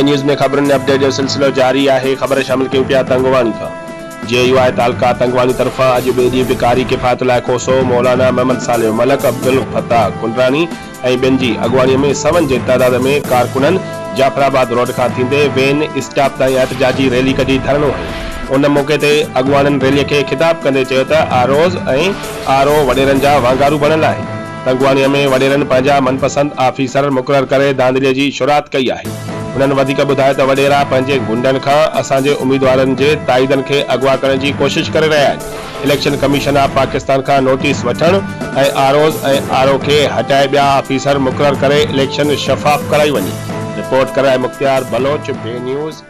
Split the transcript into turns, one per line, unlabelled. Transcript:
बे न्यूज़ में खबरन अपडेट जो सिलसिलो जारी है। खबर शामिल क्यों पिया तंगवानी का JUI तालका तंगवानी तरफा अज बे डी विकारी किफ़ायत लाइ खोसो मौलाना मोहम्मद सालिह मलक अब्दुल फताह कुंडरानी ऐं ॿियनि जी अॻुवाणीअ में 7 जे तादाद में कारकुननि जाफराबाद रोड खां थींदे वेन स्टॉप ताईं एहतजाजी रैली कढी धरणो हयो। उन मौके ते अॻुवाणनि रैलीअ खे ख़िताब कंदे चयो त आरओज़ ऐं RO वॾेरनि जा वांगारू बणियल आहे। तंगवानीअ में वॾेरनि पंहिंजा मनपसंद ऑफिसर मुक़रर करे धांधलीअ जी शुरुआत कई आहे। उन्हनि वधीक ॿुधायो त वॾेरा पंहिंजे गुंडनि खां असांजे उम्मीदवारनि जे ताईदनि खे अगवा करण जी कोशिश करे रहिया आहिनि। इलेक्शन कमीशन ऑफ पाकिस्तान खां नोटिस वठण ऐं ROज़ ऐं RO खे हटाए ॿिया ऑफिसर मुक़रर करे इलेक्शन शफ़ाफ़ कराई वञे। रिपोर्ट कराए मुख्तियार बलोच, बे न्यूज़।